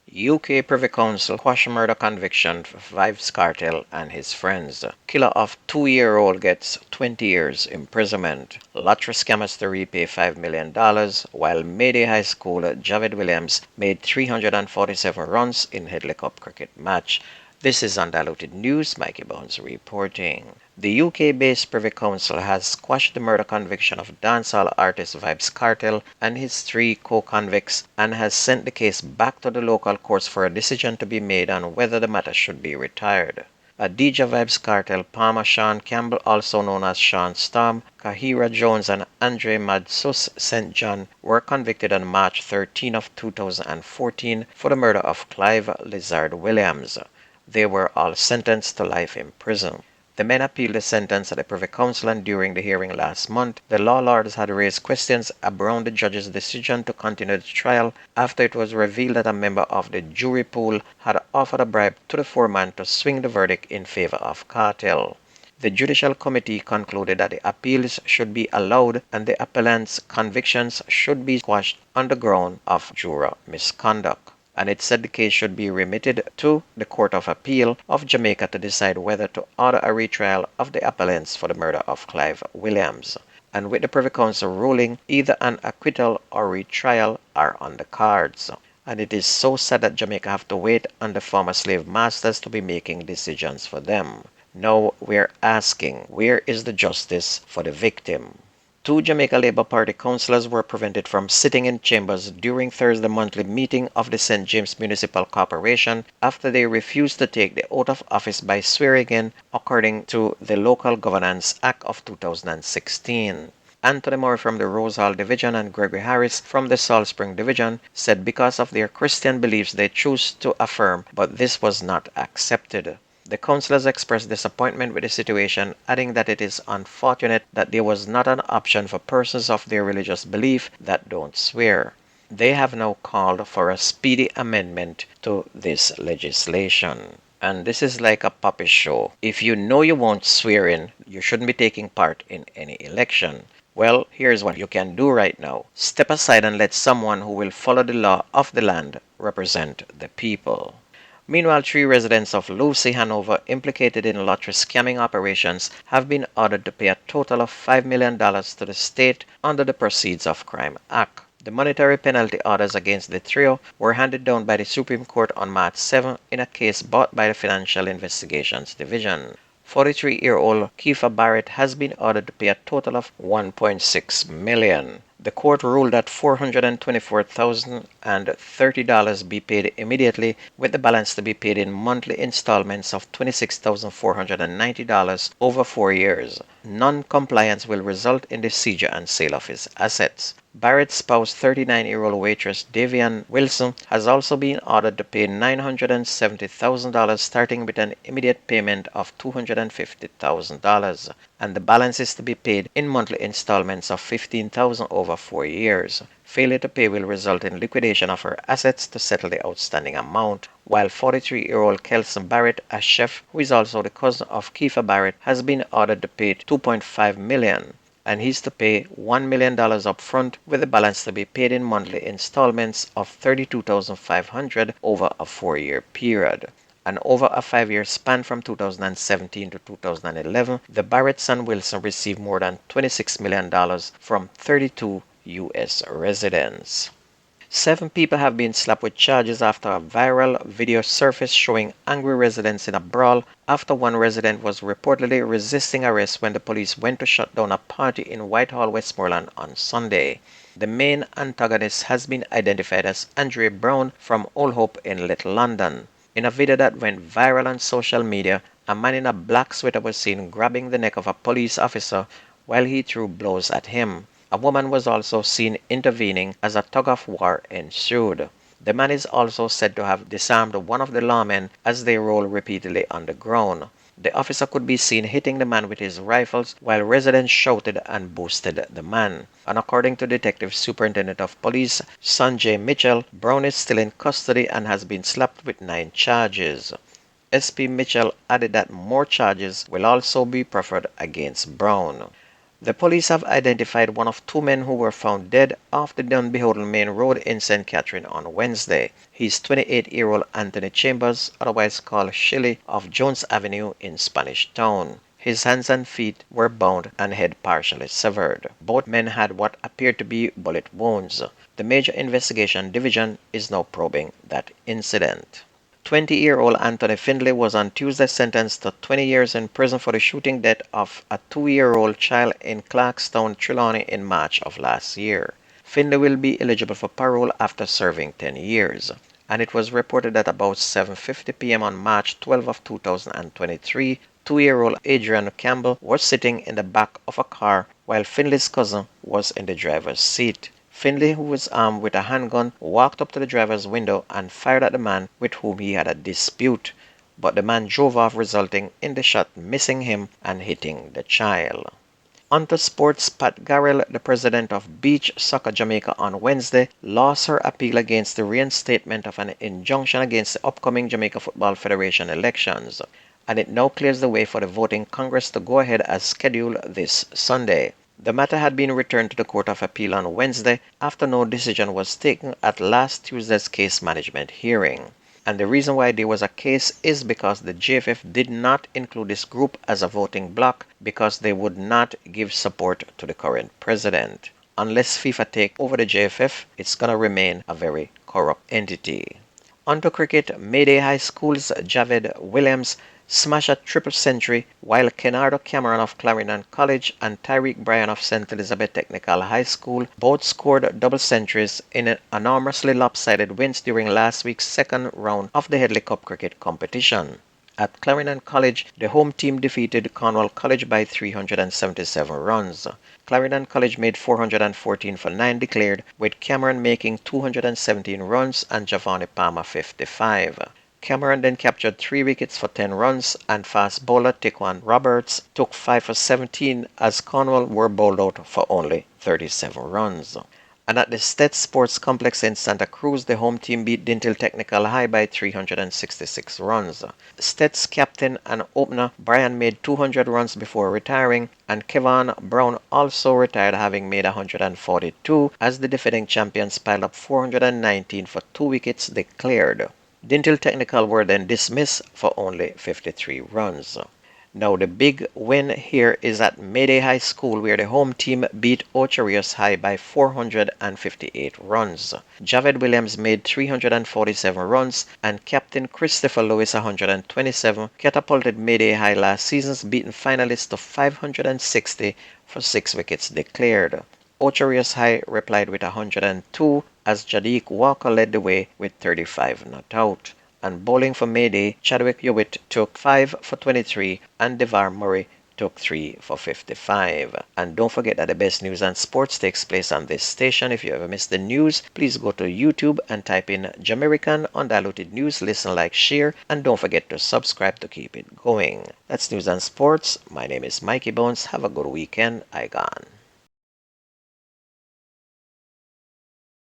UK Privy Council quash murder conviction for Vybez Kartel and his friends. Killer of 2-year-old gets 20 years imprisonment. Lottery scammers to repay $5 million, while Mayday High School Javed Williams made 347 runs in Headley Cup cricket match. This is Undiluted News, Mikey Bones reporting. The UK-based Privy Council has quashed the murder conviction of dancehall artist Vybez Kartel and his 3 co-convicts and has sent the case back to the local courts for a decision to be made on whether the matter should be retired. DJ Vybez Kartel, Palmer Sean Campbell, also known as Sean Storm, Kahira Jones, and Andre Madsus St. John were convicted on March 13 of 2014 for the murder of Clive Lizard Williams. They were all sentenced to life in prison. The men appealed the sentence at the Privy Council, and during the hearing last month, the law lords had raised questions around the judge's decision to continue the trial after it was revealed that a member of the jury pool had offered a bribe to the foreman to swing the verdict in favor of Kartel. The Judicial Committee concluded that the appeals should be allowed and the appellant's convictions should be quashed on the ground of juror misconduct, and it said the case should be remitted to the Court of Appeal of Jamaica to decide whether to order a retrial of the appellants for the murder of Clive Williams. And with the Privy Council ruling, either an acquittal or retrial are on the cards. And it is so sad that Jamaica have to wait on the former slave masters to be making decisions for them. Now we're asking, where is the justice for the victim? 2 Jamaica Labour Party councillors were prevented from sitting in chambers during Thursday monthly meeting of the St. James Municipal Corporation after they refused to take the oath of office by swearing in, according to the Local Governance Act of 2016. Anthony Moore from the Rose Hall Division and Gregory Harris from the Salt Spring Division said because of their Christian beliefs they choose to affirm, but this was not accepted. The councillors expressed disappointment with the situation, adding that it is unfortunate that there was not an option for persons of their religious belief that don't swear. They have now called for a speedy amendment to this legislation. And this is like a puppet show. If you know you won't swear in, you shouldn't be taking part in any election. Well, here's what you can do right now. Step aside and let someone who will follow the law of the land represent the people. Meanwhile, 3 residents of Lucy, Hanover, implicated in lottery scamming operations have been ordered to pay a total of $5 million to the state under the Proceeds of Crime Act. The monetary penalty orders against the trio were handed down by the Supreme Court on March 7 in a case brought by the Financial Investigations Division. 43-year-old Kiefer Barrett has been ordered to pay a total of $1.6 million. The court ruled that $424,030 be paid immediately, with the balance to be paid in monthly installments of $26,490 over 4 years. Non-compliance will result in the seizure and sale of his assets. Barrett's spouse, 39-year-old waitress Davian Wilson, has also been ordered to pay $970,000, starting with an immediate payment of $250,000, and the balance is to be paid in monthly installments of $15,000 over 4 years. Failure to pay will result in liquidation of her assets to settle the outstanding amount, while 43-year-old Kelson Barrett, a chef who is also the cousin of Kiefer Barrett, has been ordered to pay $2.5 million. And he's to pay $1 million up front, with the balance to be paid in monthly installments of $32,500 over a 4-year period. And over a 5-year span from 2017 to 2011, the Barretts and Wilson received more than $26 million from 32 U.S. residents. 7 people have been slapped with charges after a viral video surfaced showing angry residents in a brawl after one resident was reportedly resisting arrest when the police went to shut down a party in Whitehall, Westmoreland on Sunday. The main antagonist has been identified as Andre Brown from Old Hope in Little London. In a video that went viral on social media, a man in a black sweater was seen grabbing the neck of a police officer while he threw blows at him. A woman was also seen intervening as a tug-of-war ensued. The man is also said to have disarmed one of the lawmen as they rolled repeatedly on the ground. The officer could be seen hitting the man with his rifles while residents shouted and boosted the man. And according to Detective Superintendent of Police Sanjay Mitchell, Brown is still in custody and has been slapped with 9 charges. SP Mitchell added that more charges will also be preferred against Brown. The police have identified one of two men who were found dead off the Dunbeholden Main Road in St. Catherine on Wednesday. He's 28-year-old Anthony Chambers, otherwise called Shilly, of Jones Avenue in Spanish Town. His hands and feet were bound and head partially severed. Both men had what appeared to be bullet wounds. The Major Investigation Division is now probing that incident. 20-year-old Anthony Findlay was on Tuesday sentenced to 20 years in prison for the shooting death of a 2-year-old child in Clarkstown, Trelawney in March of last year. Findlay will be eligible for parole after serving 10 years. And it was reported that about 7:50 p.m. on March 12 of 2023, 2-year-old Adrian Campbell was sitting in the back of a car while Findlay's cousin was in the driver's seat. Findlay, who was armed with a handgun, walked up to the driver's window and fired at the man with whom he had a dispute, but the man drove off, resulting in the shot missing him and hitting the child. Onto sports. Pat Garrell, the president of Beach Soccer Jamaica, on Wednesday lost her appeal against the reinstatement of an injunction against the upcoming Jamaica Football Federation elections, and it now clears the way for the voting Congress to go ahead as scheduled this Sunday. The matter had been returned to the Court of Appeal on Wednesday after no decision was taken at last Tuesday's case management hearing. And the reason why there was a case is because the JFF did not include this group as a voting bloc because they would not give support to the current president. Unless FIFA take over the JFF, it's going to remain a very corrupt entity. Onto cricket. Mayday High School's Javed Williams smashed a triple century, while Kenardo Cameron of Clarendon College and Tyreek Bryan of St. Elizabeth Technical High School both scored double centuries in enormously lopsided wins during last week's second round of the Headley Cup cricket competition. At Clarendon College, the home team defeated Cornwall College by 377 runs. Clarendon College made 414 for 9 declared, with Cameron making 217 runs and Giovanni Palmer 55. Cameron then captured 3 wickets for 10 runs, and fast bowler Taquan Roberts took 5 for 17 as Cornwall were bowled out for only 37 runs. And at the Stet Sports Complex in Santa Cruz, the home team beat Dintil Technical High by 366 runs. Stet's captain and opener Brian made 200 runs before retiring, and Kevon Brown also retired, having made 142 as the defending champions piled up 419 for 2 wickets declared. Dintil Technical were then dismissed for only 53 runs. Now the big win here is at Mayday High School, where the home team beat Ocherius High by 458 runs. Javed Williams made 347 runs, and Captain Christopher Lewis 127 catapulted Mayday High last season's beaten finalists to 560 for 6 wickets declared. Ocherius High replied with 102 as Jadiq Walker led the way with 35 not out. And bowling for Mayday, Chadwick Hewitt took 5 for 23 and Devar Murray took 3 for 55. And don't forget that the best news and sports takes place on this station. If you ever miss the news, please go to YouTube and type in Jamerican Undiluted News, listen, like, share, and don't forget to subscribe to keep it going. That's news and sports. My name is Mikey Bones. Have a good weekend. I gone.